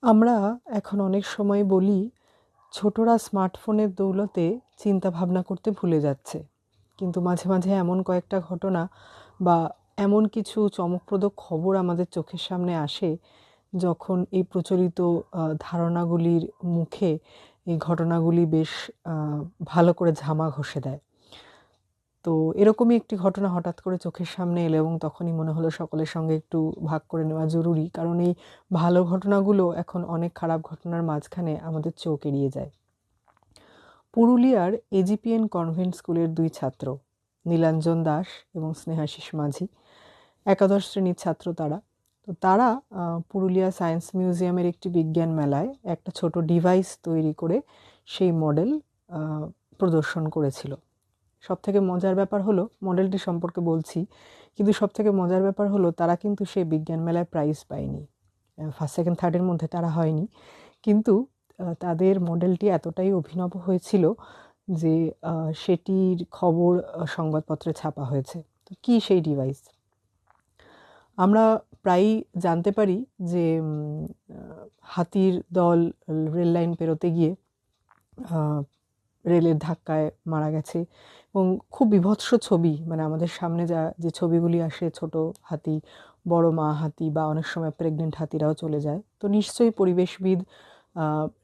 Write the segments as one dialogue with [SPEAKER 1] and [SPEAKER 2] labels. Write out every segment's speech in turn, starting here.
[SPEAKER 1] আমরা এখন অনেক সময় বলি ছোটরা স্মার্টফোনের দৌলতে চিন্তা ভাবনা করতে ভুলে যাচ্ছে, কিন্তু মাঝে মাঝে এমন কয়েকটা ঘটনা বা এমন কিছু চমকপ্রদ খবর আমাদের চোখের সামনে আসে যখন এই প্রচলিত ধারণাগুলির মুখে এই ঘটনাগুলি বেশ ভালো করে ঝামা ঘষে দেয়। তো এরকমই একটি ঘটনা হঠাৎ করে চোখের সামনে এলো এবং তখনই মনে হলো সকলের সঙ্গে একটু ভাগ করে নেওয়া জরুরি, কারণ এই ভালো ঘটনাগুলো এখন অনেক খারাপ ঘটনার মাঝখানে আমাদের চোখ এড়িয়ে যায়। পুরুলিয়ার এজিপিএন কনভেন্ট স্কুলের দুই ছাত্র নীলাঞ্জন দাস এবং স্নেহাশিস মাঝি, একাদশ শ্রেণীর ছাত্র তারা। তো তারা পুরুলিয়া সায়েন্স মিউজিয়ামের একটি বিজ্ঞান মেলায় একটা ছোট ডিভাইস তৈরি করে সেই মডেল প্রদর্শন করেছিল। সবথেকে মজার ব্যাপার হলো, মডেলটি সম্পর্কে বলছি, কিন্তু সবথেকে মজার ব্যাপার হলো তারা কিন্তু সেই বিজ্ঞান মেলায় প্রাইজ পায়নি। ফার্স্ট সেকেন্ড থার্ডের মধ্যে তারা হয়নি, কিন্তু তাদের মডেলটি এতটাই অভিনব হয়েছিল যে সেটির খবর সংবাদপত্রে ছাপা হয়েছে। তো কী সেই ডিভাইস? আমরা প্রায়ই জানতে পারি যে হাতির দল রেল লাইন পেরোতে গিয়ে রেলের ধাক্কায় মারা গেছে এবং খুব বীভৎস ছবি, মানে আমাদের সামনে যে ছবিগুলি আসে, ছোট হাতি, বড় মা হাতি বা অনেক সময় প্রেগনেন্ট হাতিরাও চলে যায়। তো নিশ্চয়ই পরিবেশবিদ,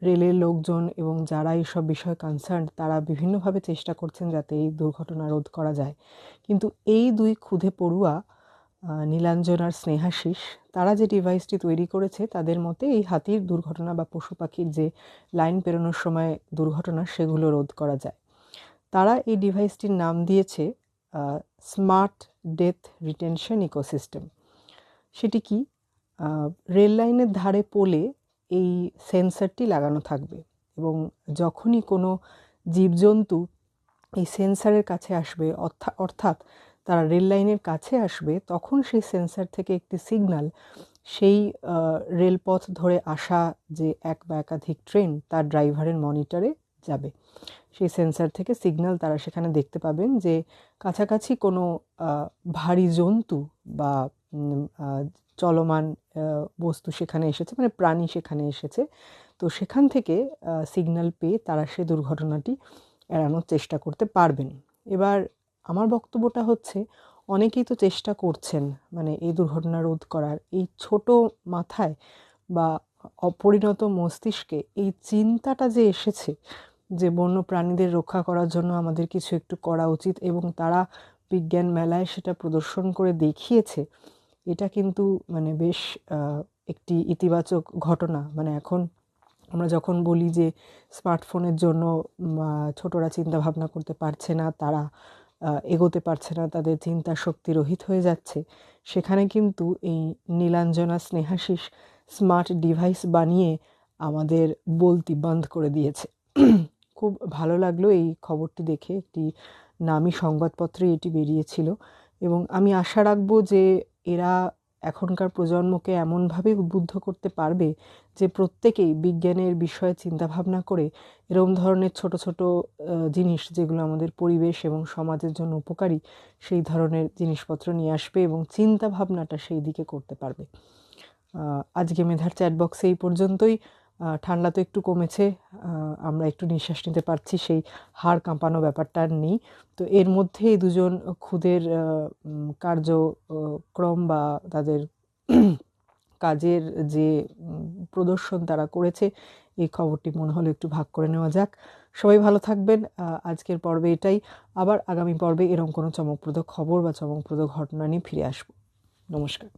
[SPEAKER 1] রেলের লোকজন এবং যারা এইসব বিষয়ে কনসার্ন তারা বিভিন্নভাবে চেষ্টা করছেন যাতে এই দুর্ঘটনা রোধ করা যায়। কিন্তু এই দুই ক্ষুধে পড়ুয়া নীলাঞ্জন আর স্নেহাশিস, তারা যে ডিভাইসটি তৈরি করেছে তাদের মতে এই হাতির দুর্ঘটনা বা পশু পাখির যে লাইন পেরোনোর সময় দুর্ঘটনা সেগুলো রোধ করা যায়। তারা এই ডিভাইসটির নাম দিয়েছে স্মার্ট ডেথ রিটেনশন ইকোসিস্টেম। সেটি কি? রেল লাইনের ধারে পোলে এই সেন্সরটি লাগানো থাকবে এবং যখনই কোনো জীবজন্তু এই সেন্সারের কাছে আসবে, অর্থাৎ তারা রেল লাইনের কাছে আসবে, তখন সেই সেন্সার থেকে একটি সিগন্যাল সেই রেলপথ ধরে আসা যে এক বা একাধিক ট্রেন তার ড্রাইভারের মনিটরে যাবে। সেই সেন্সার থেকে সিগন্যাল তারা সেখানে দেখতে পাবেন যে কাছাকাছি কোনো ভারী জন্তু বা চলমান বস্তু সেখানে এসেছে, মানে প্রাণী সেখানে এসেছে। তো সেখান থেকে সিগন্যাল পেয়ে তারা সে দুর্ঘটনাটি এড়ানোর চেষ্টা করতে পারবেন। এবার আমার বক্তব্যটা হচ্ছে, অনেকেই তো চেষ্টা করছেন মানে এই দুর্ঘটনা রোধ করার। এই ছোট মাথায় বা অপরিণত মস্তিষ্কে এই চিন্তাটা যে এসেছে যে বন্য প্রাণীদের রক্ষা করার জন্য আমাদের কিছু একটু করা উচিত, এবং তারা বিজ্ঞান মেলায় সেটা প্রদর্শন করে দেখিয়েছে, এটা কিন্তু মানে বেশ একটি ইতিবাচক ঘটনা। মানে এখন আমরা যখন বলি যে স্মার্টফোনের জন্য ছোটরা চিন্তা ভাবনা করতে পারছে না, তারা এগোতে পারছে না, তাদের চিন্তা শক্তি রহিত হয়ে যাচ্ছে, সেখানে কিন্তু এই নীলাঞ্জনা স্নেহাশিস স্মার্ট ডিভাইস বানিয়ে আমাদের বলতি বন্ধ করে দিয়েছে। খুব ভালো লাগলো এই খবরটি দেখে। একটি নামী সংবাদপত্রে এটি বেরিয়েছিল এবং আমি আশা রাখবো যে এরা এখনকার প্রজন্মকে এমনভাবে উদ্বুদ্ধ করতে পারবে যে প্রত্যেকেই বিজ্ঞানের বিষয়ে চিন্তাভাবনা করে এরকম ধরনের ছোট ছোট জিনিস যেগুলো আমাদের পরিবেশ এবং সমাজের জন্য উপকারী, সেই ধরনের জিনিসপত্র নিয়ে আসবে এবং চিন্তা ভাবনাটা সেই দিকে করতে পারবে। আজকে মেধার চ্যাট বক্সে এই পর্যন্তই। ঠান্ডা তো একটু কমেছে, আমরা একটু নিঃশ্বাস নিতে পারছি, সেই হাড় কাঁপানো ব্যাপারটা আর নেই। তো এর মধ্যে এই দুজন খুদের কার্যক্রম বা তাদের কাজের যে প্রদর্শন তারা করেছে, এই খবরটি মনে হলো একটু ভাগ করে নেওয়া যাক। সবাই ভালো থাকবেন। আজকের পর্বে এটাই। আবার আগামী পর্বে এরকম কোনো চমকপ্রদ খবর বা চমকপ্রদ ঘটনা নিয়ে ফিরে আসবো। নমস্কার।